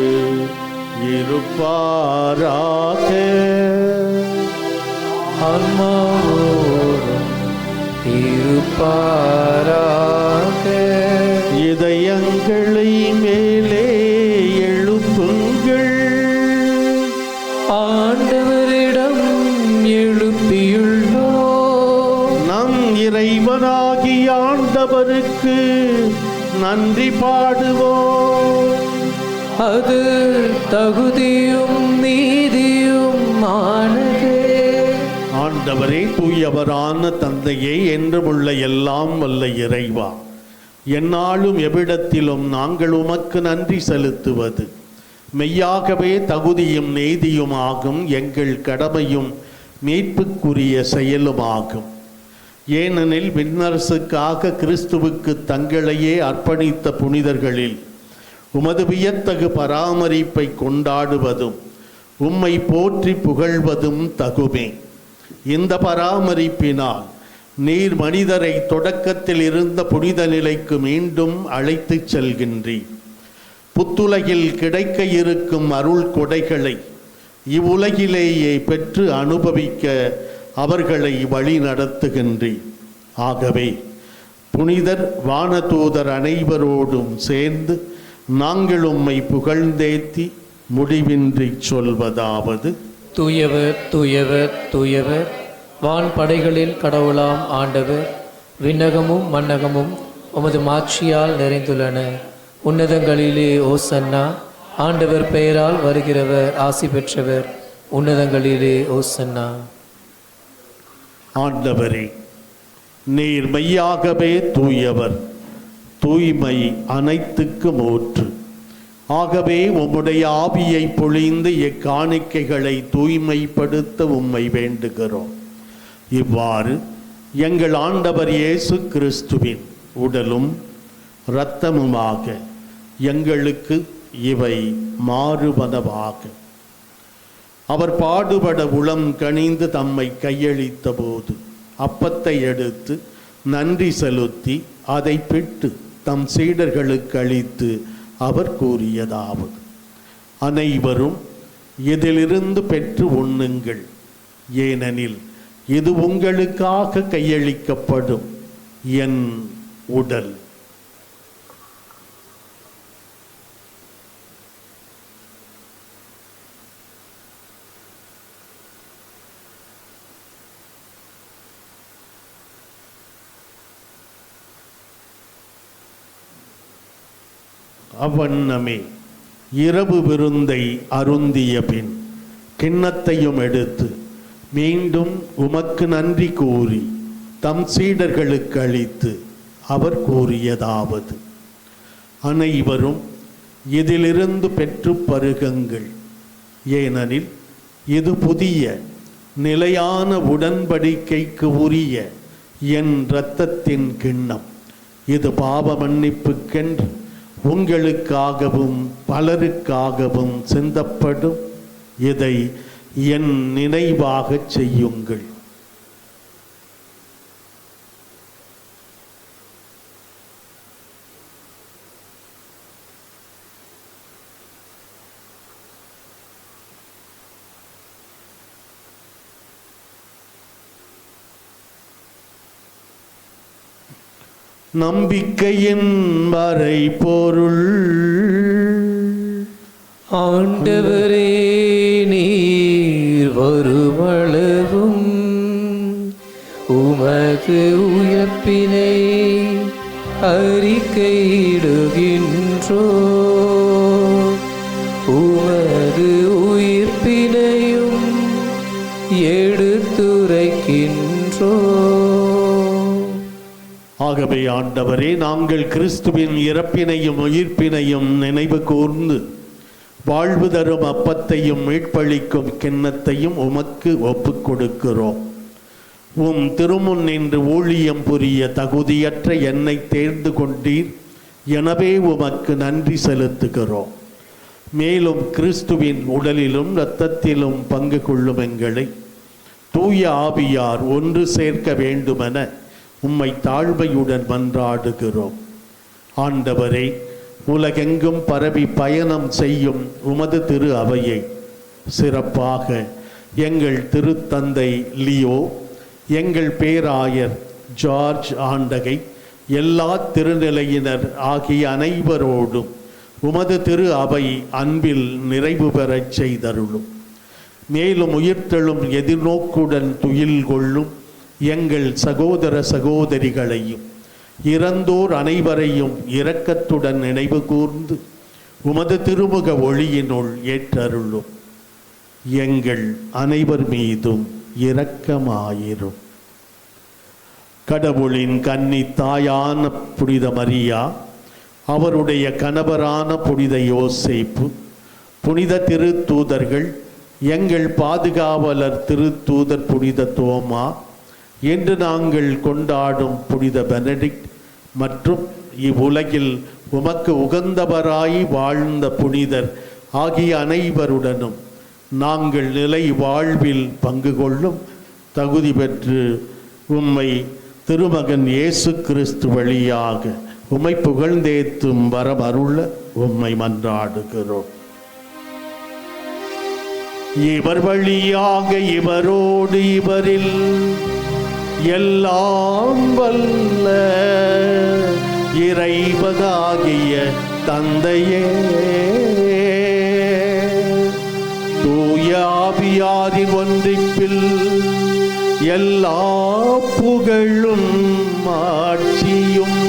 இருப்பாராக. ஆன்மாவோடும் இருப்பாராக. இதயங்களை மேலே எழுப்புங்கள். ஆண்டவரிடம் எழுப்பியுள்ளோம். நம் இறைவனாகிய ஆண்டவருக்கு நன்றி பாடுவோம். அது தகுதியும் நீதியும் ஆனதே. ஆண்டவரே, தூயவரான தந்தையே, என்றுமுள்ள எல்லாம் வல்ல இறைவா, எந்நாளும் எவ்விடத்திலும் நாங்கள் உமக்கு நன்றி செலுத்துவது மெய்யாகவே தகுதியும் நீதியுமாகும், எங்கள் கடமையும் மீட்புக்குரிய செயலுமாகும். ஏனெனில் விண்ணரசுக்காக கிறிஸ்துவுக்கு தங்களையே அர்ப்பணித்த புனிதர்களில் உமது வியத்தகு பராமரிப்பை கொண்டாடுவதும் உம்மை போற்றி புகழ்வதும் தகுமே. இந்த பராமரிப்பினால் நீர் மனிதரை தொடக்கத்தில் இருந்த புனித நிலைக்கு மீண்டும் அழைத்துச் செல்கின்றீர். புத்துலகில் கிடைக்க இருக்கும் அருள் கொடைகளை இவ்வுலகிலேயே பெற்று அனுபவிக்க அவர்களை வழி நடத்துகின்றீர். ஆகவே புனிதர், வானதூதர் அனைவரோடும் சேர்ந்து நாங்கள் உம்மை புகழ்ந்தேத்தி முடிவின்றி சொல்வதாவது: தூயவர் தூயவர் தூயவர், வான் படைகளின் கடவுளாம் ஆண்டவர். விண்ணகமும் மன்னகமும் உமது மாட்சியால் நிறைந்துள்ளன. உன்னதங்களிலே ஓசன்னா. ஆண்டவர் பெயரால் வருகிறவர் ஆசி பெற்றவர். உன்னதங்களிலே ஓசன்னா. ஆண்டவரே, நீர் மெய்யாகவே தூயவர், தூய்மை அனைத்துக்கும் ஊற்று. ஆகவே உம்முடைய ஆவியை பொழிந்து இக்காணிக்கைகளை தூய்மைப்படுத்த உம்மை வேண்டுகிறோம். இவ்வாறு எங்கள் ஆண்டவர் இயேசு கிறிஸ்துவின் உடலும் இரத்தமுமாக எங்களுக்கு இவை மாறுவனவாக. அவர் பாடுபட உளம் கனிந்து தம்மை கையளித்த போது அப்பத்தை எடுத்து நன்றி செலுத்தி அதை பிட்டு தம் சீடர்களுக்கு அளித்து அவர் கூறியதாவது: அனைவரும் இதிலிருந்து பெற்று உண்ணுங்கள், ஏனெனில் இது உங்களுக்காக கையளிக்கப்படும் என் உடல். அவ்வண்ணமே இரவு விருந்தை அருந்திய பின் கிண்ணத்தையும் எடுத்து மீண்டும் உமக்கு நன்றி கூறி தம் சீடர்களுக்கு அளித்து அவர் கூறியதாவது: அனைவரும் இதிலிருந்து பெற்று பருகுங்கள், ஏனெனில் இது புதிய நிலையான உடன்படிக்கைக்கு உரிய என் இரத்தத்தின் கிண்ணம். இது பாவ மன்னிப்புக்கென்று உங்களுக்காகவும் பலருக்காகவும் சிந்தப்படும். இதை என் நினைவாகச் செய்யுங்கள். நம்பிக்கையின் வரை பொருள். ஆண்டவரே, நீர் வருமளவும் உமது உயிர்ப்பினை அறிக்கையிடுகின்றோ, உமது உயிர்ப்பினையும் எடுத்துரைக்கின்றோ. ஆகவே ஆண்டவரே, நாங்கள் கிறிஸ்துவின் இறப்பினையும் உயிர்ப்பினையும் நினைவு கூர்ந்து வாழ்வு தரும் அப்பத்தையும் மீட்பளிக்கும் கிண்ணத்தையும் உமக்கு ஒப்புக் கொடுக்கிறோம். உம் திருமுன் நின்று ஊழியம் புரிய தகுதியற்ற என்னை தேர்ந்து கொண்டீர். எனவே உமக்கு நன்றி செலுத்துகிறோம். மேலும் கிறிஸ்துவின் உடலிலும் இரத்தத்திலும் பங்கு கொள்ளும் எங்களை தூய ஆவியார் ஒன்று சேர்க்க வேண்டுமென உம்மை தாழ்மையுடன் மன்றாடுகிறோம். ஆண்டவரே, உலகெங்கும் பரவி பயணம் செய்யும் உமது திரு அவையை சிறப்பாக எங்கள் திருத்தந்தை லியோ, எங்கள் பேராயர் ஜார்ஜ் ஆண்டகை, எல்லா திருநிலையினர் ஆகிய அனைவரோடும் உமது திரு அவை அன்பில் நிறைவு பெறச் செய்தருளும். மேலும் உயிர்த்தெழும் எதிர்நோக்குடன் துயில் கொள்ளும் எங்கள் சகோதர சகோதரிகளையும் இறந்தோர் அனைவரையும் இரக்கத்துடன் நினைவு கூர்ந்து உமது திருமுக ஒளியினுள் ஏற்றருளும். எங்கள் அனைவர் மீதும் இரக்கமாயிரும். கடவுளின் கன்னி தாயான புனித மரியா, அவருடைய கணவரான புனித யோசேப்பு, புனித திருத்தூதர்கள், எங்கள் பாதுகாவலர் திருத்தூதர் புனித தோமா, என்று நாங்கள் கொண்டாடும் புனித பெனடிக்ட் மற்றும் இவ்வுலகில் உமக்கு உகந்தவராய் வாழ்ந்த புனிதர் ஆகிய அனைவருடனும் நாங்கள் நிலை வாழ்வில் பங்கு கொள்ளும் தகுதி பெற்று உம்மை திருமகன் இயேசு கிறிஸ்து வழியாக உம்மை புகழ்ந்தேத்தும் வரமருள உம்மை மன்றாடுகிறோம். இவர் வழியாக இவரோடு இவரில் எல்லாம் வல்ல இறைவனாகிய தந்தையே, தூய ஆவியாரின் ஒன்றிப்பில் எல்லா புகழும் ஆட்சியும்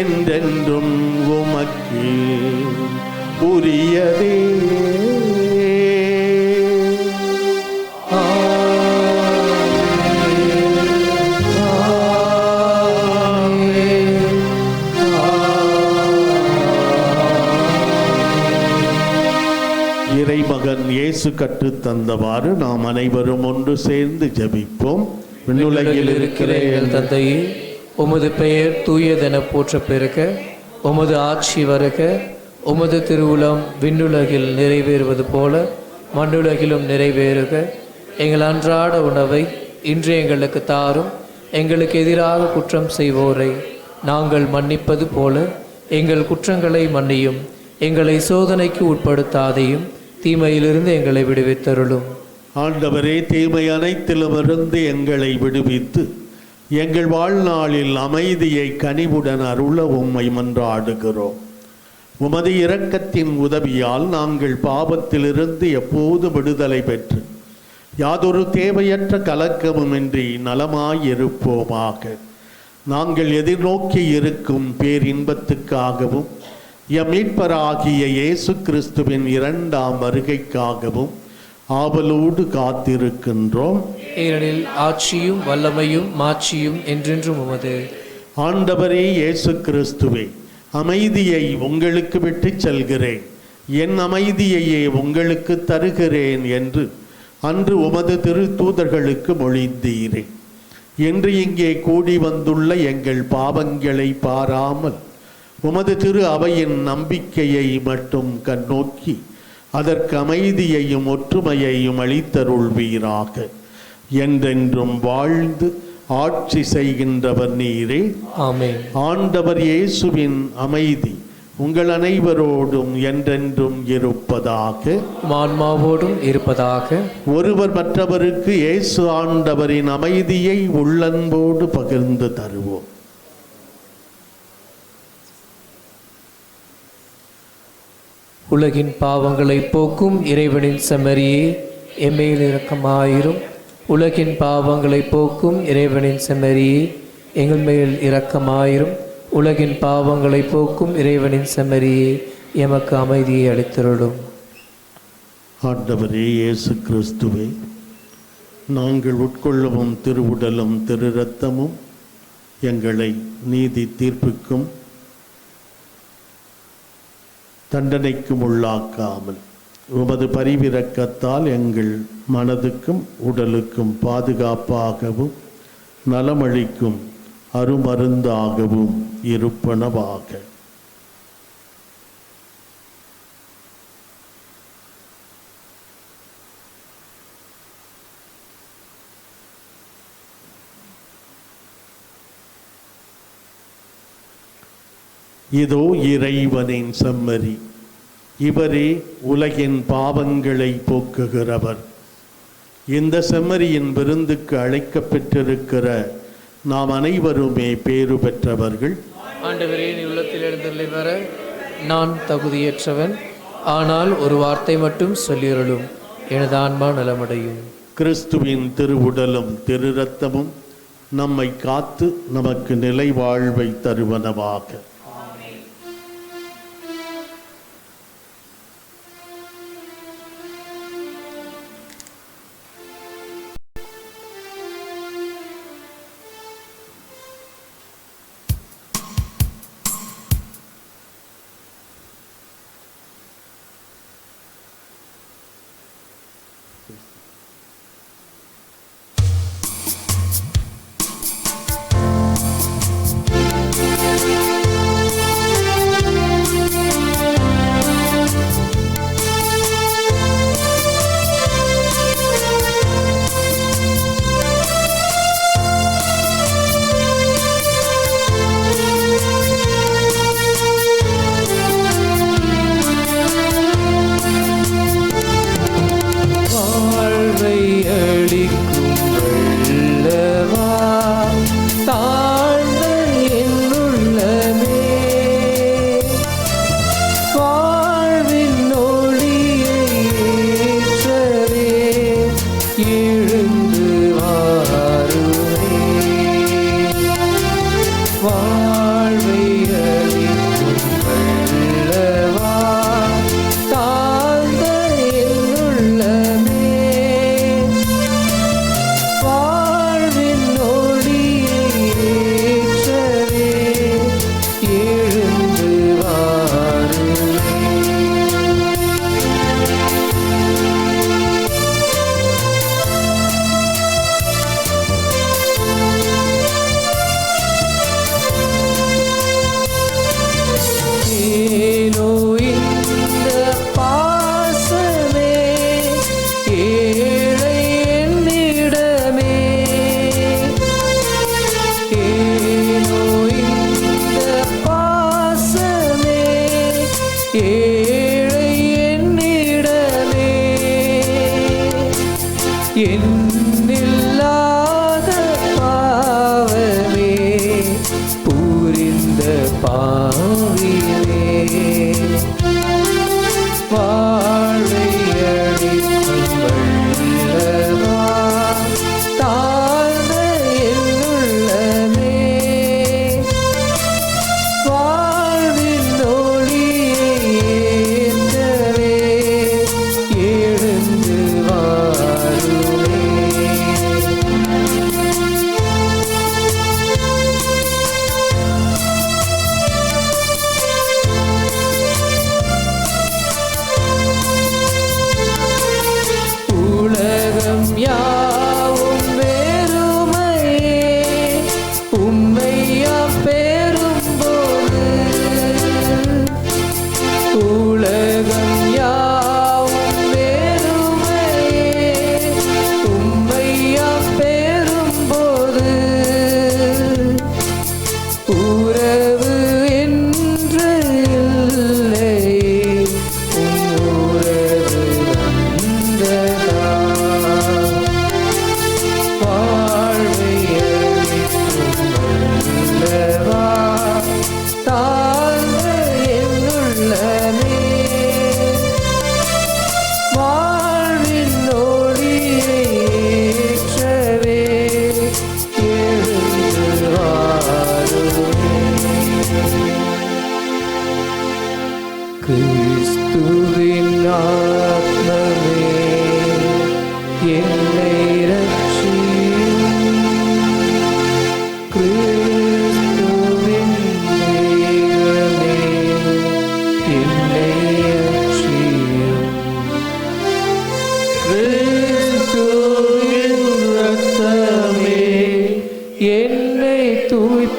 என்றென்றும் உமக்கு உரியதே. இறைமகன் இயேசு கற்றுத் தந்தவாறு நாம் அனைவரும் ஒன்று சேர்ந்து ஜெபிப்போம். விண்ணுலகில் இருக்கிற எங்கள் தந்தையே, உமது பெயர் தூயதென போற்ற பெருக, உமது ஆட்சி வருக, உமது திருவுளம் விண்ணுலகில் நிறைவேறுவது போல மண்ணுலகிலும் நிறைவேறுக. எங்கள் அன்றாட உணவை இன்று எங்களுக்கு தாரும். எங்களுக்கு எதிராக குற்றம் செய்வோரை நாங்கள் மன்னிப்பது போல எங்கள் குற்றங்களை மன்னியும். எங்களை சோதனைக்கு உட்படுத்தாதையும் தீமையிலிருந்து எங்களை விடுவித்தருளும். ஆண்டவரே, தீமை அனைத்திலுமிருந்து எங்களை விடுவித்து எங்கள் வாழ்நாளில் அமைதியை கனிவுடன் அருள உம்மை மன்றாடுகிறோம். உமது இரக்கத்தின் உதவியால் நாங்கள் பாவத்திலிருந்து எப்போது விடுதலை பெற்று யாதொரு தேவையற்ற கலக்கமுமின்றி நலமாயிருப்போமாக. நாங்கள் எதிர்நோக்கி இருக்கும் பேரின்பத்துக்காகவும் எம் மீட்பராகிய இயேசு கிறிஸ்துவின் இரண்டாம் வருகைக்காகவும் ஆவலோடு காத்திருக்கின்றோம். ஏனெனில் ஆட்சியும் வல்லமையும் மாட்சியும் என்றென்றும் உமது. ஆண்டவரே இயேசு கிறிஸ்துவே, அமைதியை உங்களுக்கு விட்டுச் செல்கிறேன், என் அமைதியையே உங்களுக்கு தருகிறேன் என்று அன்று உமது திருத்தூதர்களுக்கு மொழிந்தீரே. என்று இங்கே கூடி வந்துள்ள எங்கள் பாவங்களை பாராமல் உமது திரு அவையின் நம்பிக்கையை மட்டும் கண்ணோக்கி அதற்கு அமைதியையும் ஒற்றுமையையும் அளித்தருள்வீராக. என்றென்றும் வாழ்ந்து ஆட்சி செய்கின்றவர் நீரே. ஆமென். ஆண்டவர் இயேசுவின் அமைதி உங்கள் அனைவரோடும் என்றென்றும் இருப்பதாக. ஆன்மாவோடும் இருப்பதாக. ஒருவர் மற்றவருக்கு இயேசு ஆண்டவரின் அமைதியை உள்ளன்போடு பகிர்ந்து தருவோம். உலகின் பாவங்களை போக்கும் இறைவனின் செம்மறியே, எம்மேல் இரக்கமாயிரும். உலகின் பாவங்களை போக்கும் இறைவனின் செம்மறியே, எங்கள் மேல் இரக்கமாயிரும். உலகின் பாவங்களை போக்கும் இறைவனின் செம்மறியே, எமக்கு அமைதியை அளித்தருளும். ஆண்டவரே இயேசு கிறிஸ்துவே, நாங்கள் உட்கொள்ளவும் திருவுடலும் திரு இரத்தமும் எங்களை நீதி தீர்ப்புக்கும் தண்டனைக்கும் உள்ளாக்காமல் உமது பரிவிரக்கத்தால் எங்கள் மனதுக்கும் உடலுக்கும் பாதுகாப்பாகவும் நலமளிக்கும் அருமருந்தாகவும் இருப்பனவாக. இதோ இறைவனின் செம்மறி, இவரே உலகின் பாவங்களை போக்குகிறவர். இந்த செம்மறியின் விருந்துக்கு அழைக்கப்பட்டிருக்கிற நாம் அனைவருமே பேறு பெற்றவர்கள். ஆண்டவரே, நீ உள்ளத்தில் எழுந்தருளி வர நான் தகுதியற்றவன், ஆனால் ஒரு வார்த்தை மட்டும் சொல்லியருளும், எனது ஆன்மா நலமடையும். கிறிஸ்துவின் திருவுடலும் திரு இரத்தமும் நம்மை காத்து நமக்கு நிலை வாழ்வை தருவனவாக. எண்ணில்லாத பாவமே புரிந்த பாவிலே வாழ்வை அளிக்கும் வல்லவா தாழ்ந்த என்னுள்ளமே வாழ்வின் ஒளியை ஏற்றவே எழுந்து வாருமே.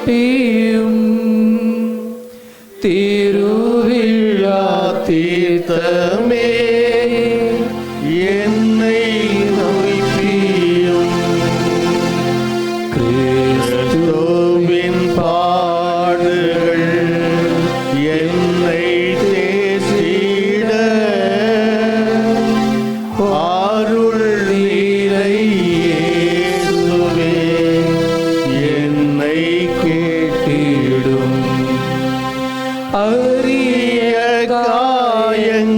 நோய்பியும் திருவிழா தீர்த்தமே என்னை நோய்பியும் கிறிஸ்துவின் பாடுகள் என்னை தேற்றிட அருள் நீரை இயேசுவே என்னை கேட்டிடும் அரிய காயங்களுள்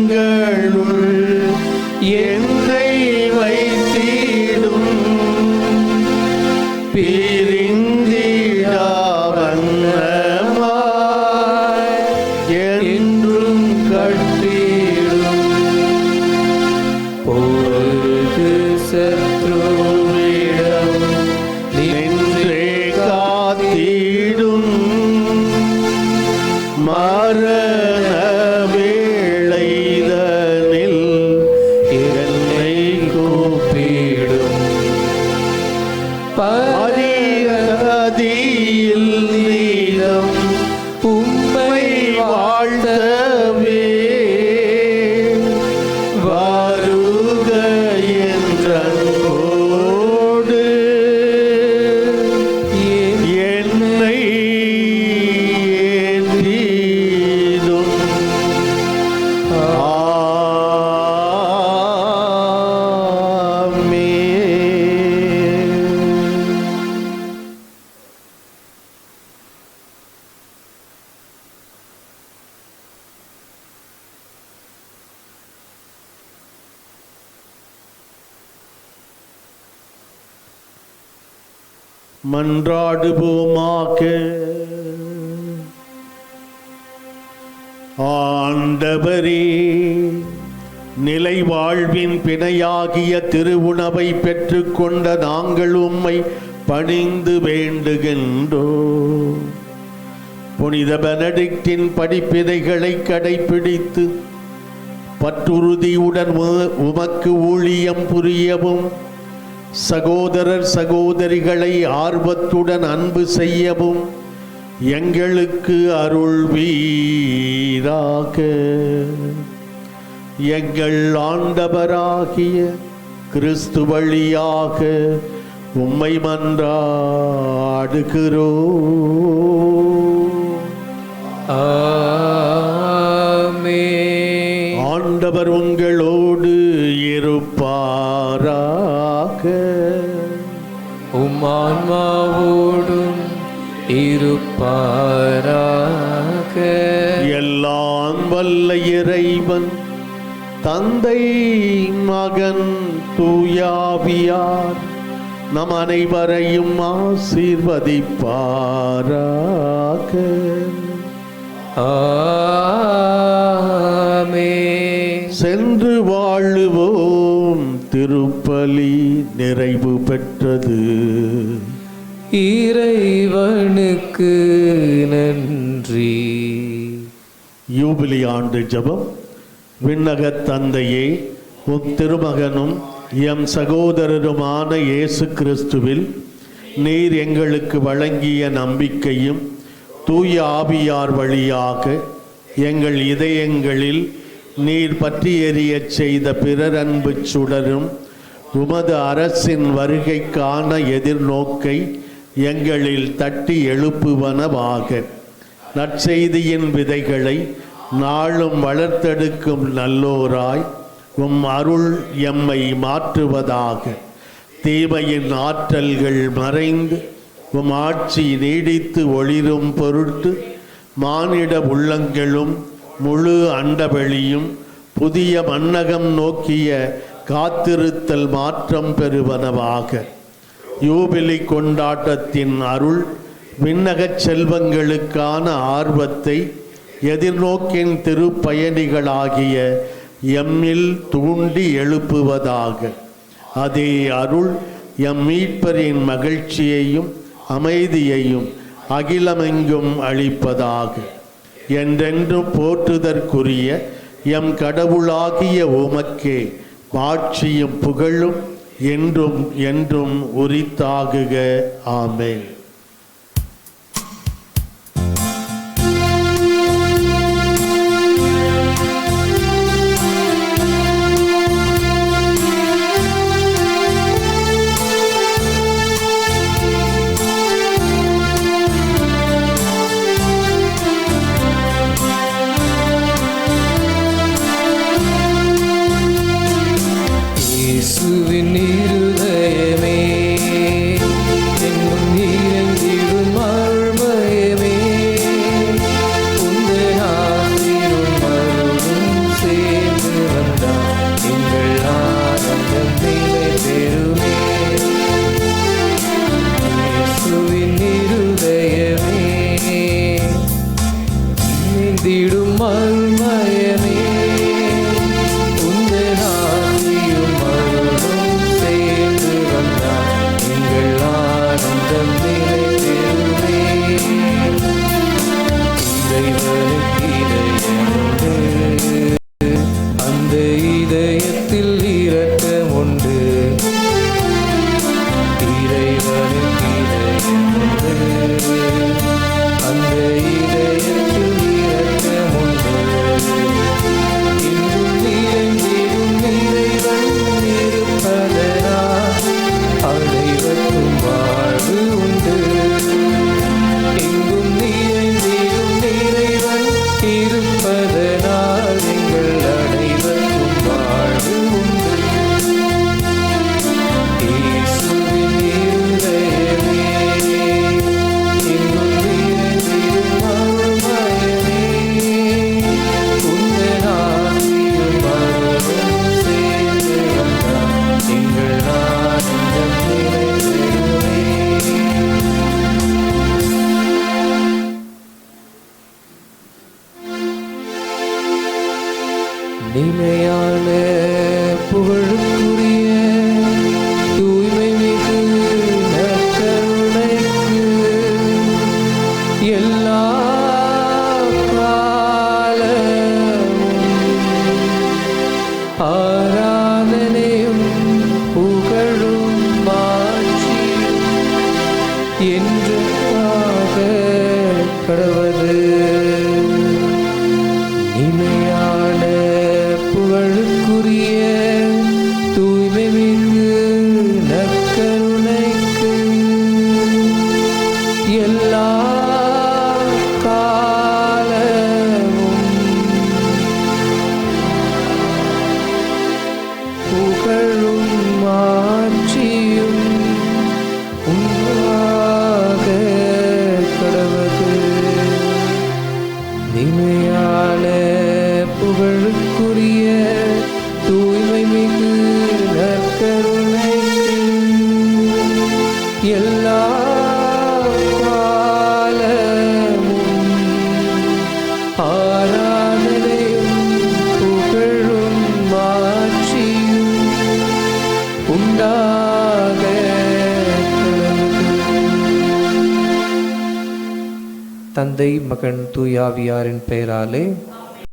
என்னை வைத்திடும் பிரிந்திடா வண்ணமாய் என்றும் கட்டிடும் பொழுது சத்ருவிடம் நின்றே காத்திடும் மரண வேளைதனில் என்னை கூப்பிடும் பரிகதியில் நீதம் உம்மை வாழ்த்தவே வருக என்றோடு என்னை ஏற்றிடும் ஆமென். மன்றாடுவோமாக. ஆண்டவரே, நிலை வாழ்வின் பிணையாகிய திருவுணவை பெற்றுக்கொண்ட நாங்கள் உம்மை பணிந்து வேண்டுகின்றோம். புனித பெனடிக்டின் படிப்பினைகளை கடைபிடித்து பற்றுறுதியுடன் உமக்கு ஊழியம் புரியவும், சகோதரர் சகோதரிகளை ஆர்வத்துடன் அன்பு செய்யவும் எங்களுக்கு அருள்வீராக. எங்கள் ஆண்டவராகிய கிறிஸ்து வழியாக உம்மை மன்றாடுகிறோம். ஆமென். ஆண்டவர் உங்களோடு இருப்பாராக. உம் ஆன்மாவோடும் இருப்பாராக. எல்லாம் வல்ல இறைவன் தந்தை மகன் தூயாவியார் நம் அனைவரையும் ஆசீர்வதிப்பாராக. ஆமென். சென்று வாழுவோம். திருப்பலி நிறைவு பெற்றது. இறைவனுக்கு நன்றி. யூபிலி ஆண்டு ஜெபம். விண்ணகத் தந்தையே, உம் திருமகனும் எம் சகோதரருமான இயேசு கிறிஸ்துவில் நீர் எங்களுக்கு வழங்கிய நம்பிக்கையும் தூய ஆவியார் வழியாக எங்கள் இதயங்களில் நீர் பற்றி எரியச் செய்த பிறர் அன்பு சுடரும் உமது அரசின் வருகைக்கான எதிர்நோக்கை எங்களில் தட்டி எழுப்புவனவாக. நற்செய்தியின் விதைகளை நாளும் வளர்த்தெடுக்கும் நல்லோராய் உம் அருள் எம்மை மாற்றுவதாக. தீமையின் ஆற்றல்கள் மறைந்து உம் ஆட்சி நீடித்து ஒளிரும் பொருட்டு மானிட உள்ளங்களும் முழு அண்டவெளியும் புதிய மன்னகம் நோக்கிய காத்திருத்தல் மாற்றம் பெறுவனவாக. யூபிலி கொண்டாட்டத்தின் அருள் விண்ணகச் செல்வங்களுக்கான ஆர்வத்தை எதிர்நோக்கின் திருப்பயணிகளாகிய எம்மில் தூண்டி எழுப்புவதாக. அதே அருள் எம் மீட்பரின் மகிழ்ச்சியையும் அமைதியையும் அகிலமெங்கும் அளிப்பதாக. என்றென்றும் போற்றுதற்குரிய எம் கடவுளாகிய உமக்கே ஆட்சியும் புகழும் என்றும் என்றும் உரித்தாகுக. ஆமென். நிலையான புகழுக்குரிய தூய்மை மிகு நற்கருணைக்கு எல்லா ஆராதனையும் புகழும் மாட்சியும் என்றாக கடவது. நிலையான புகழுக்குரிய தூய்மை மிகு நற்கருணைக்கு எல்லா புகழும் மாட்சியும் உண்டாக கடவது. நிலையான புகழுக்குரிய தூய்மை மிகு நற்கருணைக்கு எல்லா காலமும் ஆராதனையும் புகழும் மாட்சியும் உண்டாக தந்தை மகன் தூயாவியாரின் பெயராலே